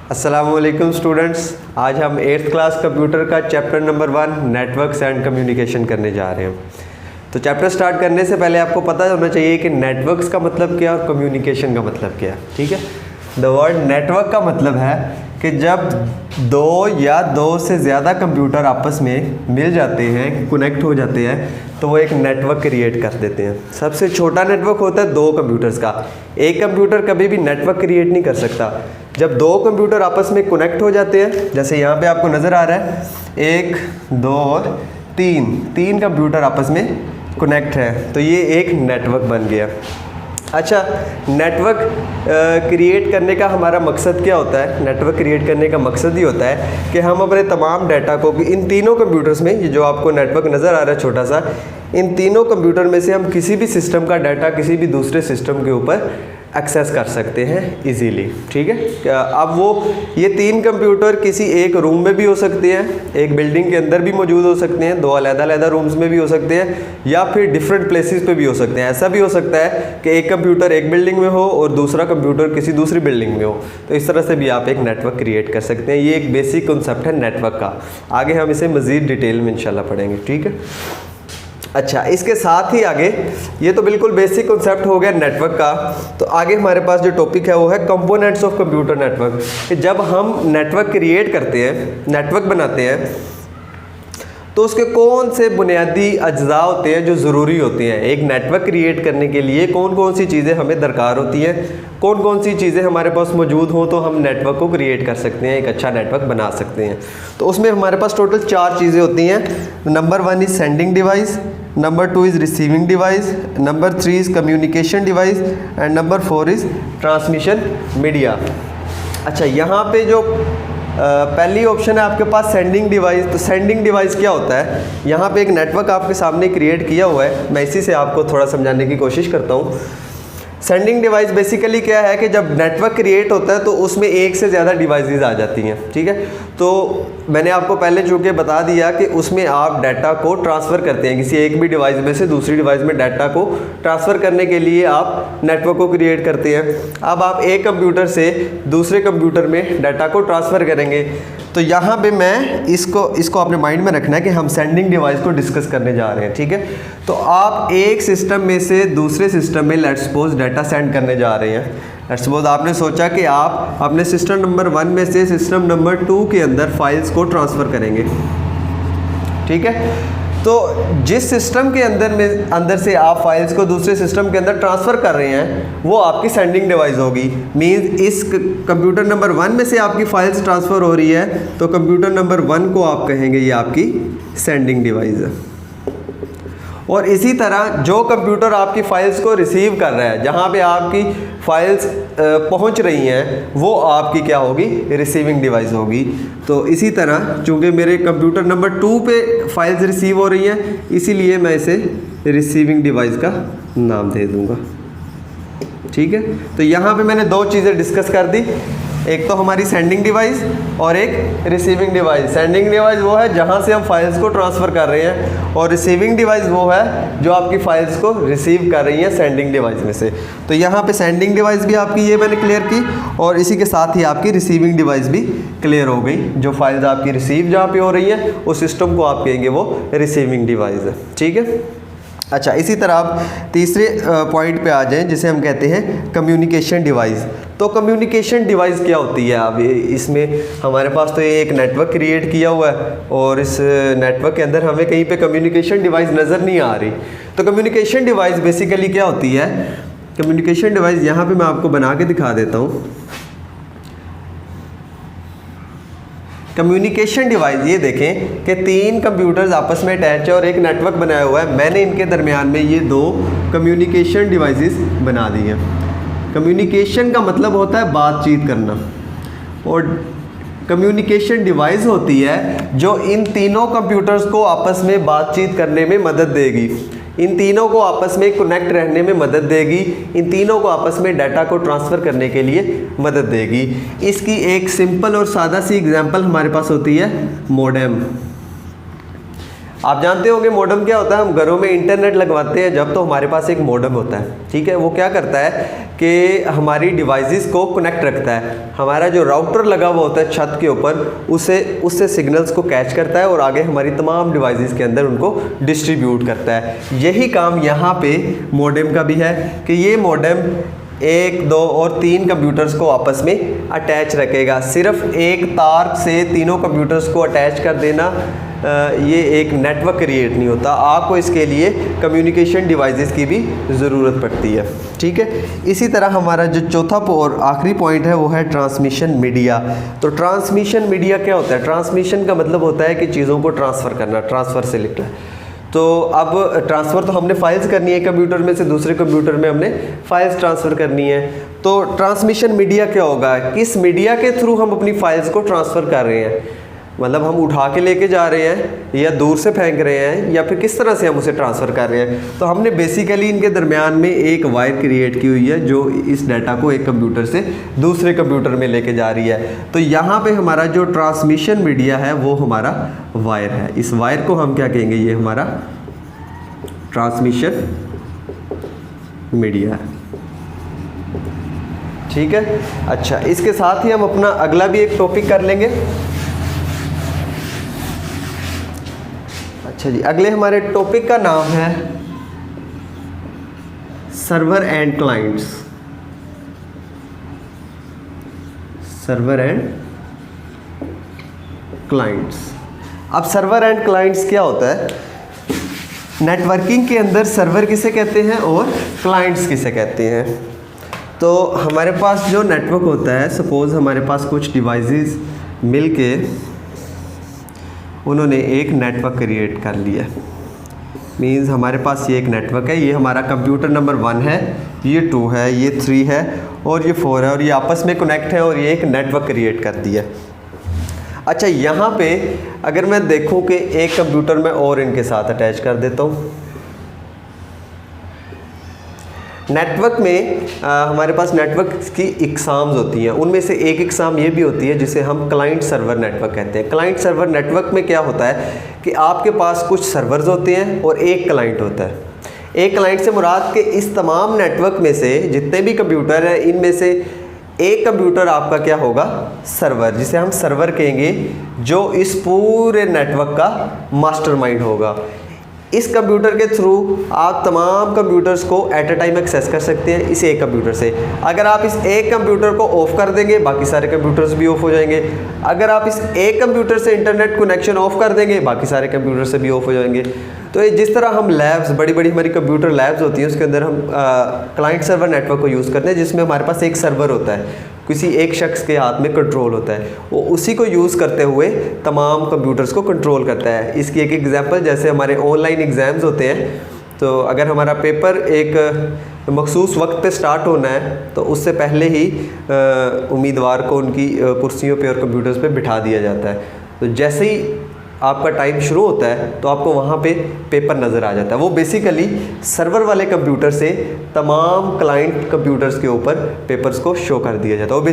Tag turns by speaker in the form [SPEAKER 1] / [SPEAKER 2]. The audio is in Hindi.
[SPEAKER 1] अस्सलामुअलैकुम स्टूडेंट्स, आज हम 8th क्लास कंप्यूटर का chapter number 1 networks and communication करने जा रहे हैं। तो चैप्टर स्टार्ट करने से पहले आपको पता होना चाहिए कि नेटवर्क्स का मतलब क्या और कम्युनिकेशन का मतलब क्या है। ठीक है, द वर्ड नेटवर्क का मतलब है कि जब दो या दो से ज़्यादा कंप्यूटर आपस में मिल जाते हैं, कनेक्ट हो जाते हैं, तो वो एक नेटवर्क क्रिएट कर देते हैं। सबसे छोटा नेटवर्क होता है दो कंप्यूटर्स का। एक कंप्यूटर कभी भी नेटवर्क क्रिएट नहीं कर सकता। जब दो कंप्यूटर आपस में कनेक्ट हो जाते हैं, जैसे यहाँ पे आपको नज़र आ रहा है 1, 2 और 3 कंप्यूटर आपस में कनेक्ट है, तो ये एक नेटवर्क बन गया। अच्छा, नेटवर्क क्रिएट करने का हमारा मकसद क्या होता है? नेटवर्क क्रिएट करने का मकसद ही होता है कि हम अपने तमाम डाटा को इन तीनों कंप्यूटर्स में, ये जो आपको नेटवर्क नज़र आ रहा है छोटा सा, इन तीनों कंप्यूटर में से हम किसी भी सिस्टम का डाटा किसी भी दूसरे सिस्टम के ऊपर एक्सेस कर सकते हैं इजीली। ठीक है, अब वो ये 3 कंप्यूटर किसी एक रूम में भी हो सकते हैं, एक बिल्डिंग के अंदर भी मौजूद हो सकते हैं, 2 अलग-अलग रूम्स में भी हो सकते हैं, या फिर डिफरेंट प्लेसेस पे भी हो सकते हैं। ऐसा भी हो सकता है कि एक कंप्यूटर एक बिल्डिंग में हो और दूसरा कंप्यूटर किसी दूसरी बिल्डिंग में हो। तो इस तरह से भी आप एक नेटवर्क क्रिएट कर सकते हैं। ये एक बेसिक कॉन्सेप्ट है नेटवर्क का। आगे हम इसे मज़ीद डिटेल में इंशाल्लाह पढ़ेंगे। ठीक है, अच्छा, इसके साथ ही आगे, ये तो बिल्कुल बेसिक कॉन्सेप्ट हो गया नेटवर्क का। तो आगे हमारे पास जो टॉपिक है वो है कंपोनेंट्स ऑफ कंप्यूटर नेटवर्क। कि जब हम नेटवर्क क्रिएट करते हैं, नेटवर्क बनाते हैं, तो उसके कौन से बुनियादी अज्जा होते हैं जो ज़रूरी होते हैं। एक नेटवर्क क्रिएट करने के लिए कौन कौन सी चीज़ें हमें दरकार होती हैं, कौन कौन सी चीज़ें हमारे पास मौजूद हों तो हम नेटवर्क को क्रिएट कर सकते हैं, एक अच्छा नेटवर्क बना सकते हैं। तो उसमें हमारे पास टोटल 4 चीज़ें होती हैं। Number 1 is sending device, number 2 is receiving device, number 3 is communication device and number 4 is transmission media. अच्छा, यहाँ पे जो पहली ऑप्शन है आपके पास सेंडिंग डिवाइस। तो सेंडिंग डिवाइस क्या होता है? यहाँ पे एक नेटवर्क आपके सामने क्रिएट किया हुआ है, मैं इसी से आपको थोड़ा समझाने की कोशिश करता हूँ। सेंडिंग डिवाइस बेसिकली क्या है कि जब नेटवर्क क्रिएट होता है तो उसमें एक से ज़्यादा डिवाइसेस आ जाती हैं। ठीक है, तो मैंने आपको पहले चूँकि बता दिया कि उसमें आप डाटा को ट्रांसफ़र करते हैं, किसी एक भी डिवाइस में से दूसरी डिवाइस में डाटा को ट्रांसफ़र करने के लिए आप नेटवर्क को क्रिएट करते हैं। अब आप एक कंप्यूटर से दूसरे कंप्यूटर में डाटा को ट्रांसफ़र करेंगे। तो यहाँ पे मैं इसको अपने माइंड में रखना है कि हम सेंडिंग डिवाइस को डिस्कस करने जा रहे हैं। ठीक है, तो आप एक सिस्टम में से दूसरे सिस्टम में लेट्स सपोज डाटा सेंड करने जा रहे हैं। लेट्स सपोज आपने सोचा कि आप अपने सिस्टम नंबर 1 में से सिस्टम नंबर 2 के अंदर फाइल्स को ट्रांसफ़र करेंगे। ठीक है, तो जिस सिस्टम के अंदर से आप फाइल्स को दूसरे सिस्टम के अंदर ट्रांसफ़र कर रहे हैं वो आपकी सेंडिंग डिवाइस होगी। मीन्स इस कंप्यूटर नंबर 1 में से आपकी फाइल्स ट्रांसफ़र हो रही है तो कंप्यूटर नंबर 1 को आप कहेंगे ये आपकी सेंडिंग डिवाइस है। और इसी तरह जो कंप्यूटर आपकी फ़ाइल्स को रिसीव कर रहा है, जहाँ पे आपकी फ़ाइल्स पहुँच रही हैं, वो आपकी क्या होगी? रिसीविंग डिवाइस होगी। तो इसी तरह चूँकि मेरे कंप्यूटर नंबर 2 पे फाइल्स रिसीव हो रही हैं, इसीलिए मैं इसे रिसीविंग डिवाइस का नाम दे दूँगा। ठीक है, तो यहाँ पे मैंने 2 चीज़ें डिस्कस कर दी, एक तो हमारी सेंडिंग डिवाइस और एक रिसीविंग डिवाइस। सेंडिंग डिवाइस वो है जहाँ से हम फाइल्स को ट्रांसफ़र कर रहे हैं, और रिसीविंग डिवाइस वो है जो आपकी फाइल्स को रिसीव कर रही है सेंडिंग डिवाइस में से। तो यहाँ पे सेंडिंग डिवाइस भी आपकी ये मैंने क्लियर की, और इसी के साथ ही आपकी रिसीविंग डिवाइस भी क्लियर हो गई। जो फाइल्स आपकी रिसीव जहाँ पे हो रही है उस सिस्टम को आप कहेंगे वो रिसीविंग डिवाइस है। ठीक है, अच्छा, इसी तरह आप तीसरे पॉइंट पे आ जाएं जिसे हम कहते हैं कम्युनिकेशन डिवाइस। तो कम्युनिकेशन डिवाइस क्या होती है? अब इसमें हमारे पास तो ये एक नेटवर्क क्रिएट किया हुआ है और इस नेटवर्क के अंदर हमें कहीं पे कम्युनिकेशन डिवाइस नज़र नहीं आ रही। तो कम्युनिकेशन डिवाइस बेसिकली क्या होती है? कम्युनिकेशन डिवाइस यहाँ पे मैं आपको बना के दिखा देता हूँ। कम्युनिकेशन डिवाइस, ये देखें कि 3 कंप्यूटर्स आपस में अटैच है और एक नेटवर्क बनाया हुआ है। मैंने इनके दरमियान में ये 2 कम्युनिकेशन डिवाइसेस बना दी हैं। कम्युनिकेशन का मतलब होता है बातचीत करना, और कम्युनिकेशन डिवाइस होती है जो इन तीनों कंप्यूटर्स को आपस में बातचीत करने में मदद देगी, इन तीनों को आपस में कनेक्ट रहने में मदद देगी, इन तीनों को आपस में डाटा को ट्रांसफ़र करने के लिए मदद देगी। इसकी एक सिंपल और सादा सी एग्जांपल हमारे पास होती है मोडेम। आप जानते होंगे मॉडेम क्या होता है, हम घरों में इंटरनेट लगवाते हैं जब, तो हमारे पास एक मॉडेम होता है, ठीक है। वो क्या करता है कि हमारी डिवाइसेस को कनेक्ट रखता है। हमारा जो राउटर लगा हुआ होता है छत के ऊपर, उससे सिग्नल्स को कैच करता है और आगे हमारी तमाम डिवाइसेस के अंदर उनको डिस्ट्रीब्यूट करता है। यही काम यहाँ पे मॉडेम का भी है कि ये मॉडेम 1, 2 और 3 कंप्यूटर्स को आपस में अटैच रखेगा। सिर्फ एक तार से तीनों कंप्यूटर्स को अटैच कर देना ये एक नेटवर्क क्रिएट नहीं होता, आपको इसके लिए कम्युनिकेशन डिवाइसेस की भी ज़रूरत पड़ती है, ठीक है। इसी तरह हमारा जो चौथा और आखिरी पॉइंट है वो है ट्रांसमिशन मीडिया। तो ट्रांसमिशन मीडिया क्या होता है? ट्रांसमिशन का मतलब होता है कि चीज़ों को ट्रांसफ़र करना, ट्रांसफ़र से लिखना है। तो अब ट्रांसफ़र तो हमने फाइल्स करनी है, कंप्यूटर में से दूसरे कंप्यूटर में हमने फाइल्स ट्रांसफ़र करनी है। तो ट्रांसमिशन मीडिया क्या होगा? किस मीडिया के थ्रू हम अपनी फाइल्स को ट्रांसफ़र कर रहे हैं, मतलब हम उठा के लेके जा रहे हैं या दूर से फेंक रहे हैं या फिर किस तरह से हम उसे ट्रांसफ़र कर रहे हैं। तो हमने बेसिकली इनके दरमियान में एक वायर क्रिएट की हुई है जो इस डाटा को एक कंप्यूटर से दूसरे कंप्यूटर में लेके जा रही है। तो यहाँ पे हमारा जो ट्रांसमिशन मीडिया है वो हमारा वायर है। इस वायर को हम क्या कहेंगे? ये हमारा ट्रांसमिशन मीडिया है, ठीक है। अच्छा, इसके साथ ही हम अपना अगला भी एक टॉपिक कर लेंगे। अच्छा जी, अगले हमारे टॉपिक का नाम है server and clients. Server and clients. अब सर्वर एंड क्लाइंट्स क्या होता है? नेटवर्किंग के अंदर सर्वर किसे कहते हैं और क्लाइंट्स किसे कहते हैं? तो हमारे पास जो नेटवर्क होता है, सपोज़ हमारे पास कुछ डिवाइसेस मिलके उन्होंने एक नेटवर्क क्रिएट कर लिया। मींस हमारे पास ये एक नेटवर्क है, ये हमारा कंप्यूटर नंबर 1 है, ये 2 है, ये 3 है और ये 4 है और ये आपस में कनेक्ट है और ये एक नेटवर्क क्रिएट कर दिया। अच्छा, यहाँ पे अगर मैं देखूँ कि एक कंप्यूटर में और इनके साथ अटैच कर देता हूँ। नेटवर्क में हमारे पास नेटवर्क की इकसाम्स होती हैं, उनमें से एक इकसाम ये भी होती है जिसे हम क्लाइंट सर्वर नेटवर्क कहते हैं। क्लाइंट सर्वर नेटवर्क में क्या होता है कि आपके पास कुछ सर्वर्स होते हैं और एक क्लाइंट होता है। एक क्लाइंट से मुराद के इस तमाम नेटवर्क में से जितने भी कंप्यूटर हैं, इनमें से एक कंप्यूटर आपका क्या होगा? सर्वर, जिसे हम सर्वर कहेंगे, जो इस पूरे नेटवर्क का मास्टरमाइंड होगा। इस कंप्यूटर के थ्रू आप तमाम कंप्यूटर्स को एट अ टाइम एक्सेस कर सकते हैं इस एक कंप्यूटर से। अगर आप इस एक कंप्यूटर को ऑफ़ कर देंगे, बाकी सारे कंप्यूटर्स भी ऑफ हो जाएंगे। अगर आप इस एक कंप्यूटर से इंटरनेट कनेक्शन ऑफ कर देंगे, बाकी सारे कंप्यूटर से भी ऑफ हो जाएंगे। तो ये जिस तरह हम लैब्स, बड़ी बड़ी हमारी कंप्यूटर लैब्स होती हैं, उसके अंदर हम क्लाइंट सर्वर नेटवर्क को यूज़ करते हैं, जिसमें हमारे पास एक सर्वर होता है, किसी एक शख्स के हाथ में कंट्रोल होता है, वो उसी को यूज़ करते हुए तमाम कंप्यूटर्स को कंट्रोल करता है। इसकी एक एग्जांपल, जैसे हमारे ऑनलाइन एग्ज़ाम्स होते हैं, तो अगर हमारा पेपर एक मखसूस वक्त पे स्टार्ट होना है तो उससे पहले ही उम्मीदवार को उनकी कुर्सियों पे और कंप्यूटर्स पे बिठा दिया जाता है। तो जैसे ही आपका टाइम शुरू होता है तो आपको वहाँ पे पेपर नज़र आ जाता है। वो बेसिकली सर्वर वाले कंप्यूटर से तमाम क्लाइंट कंप्यूटर्स के ऊपर पेपर्स को शो कर दिया जाता है। वो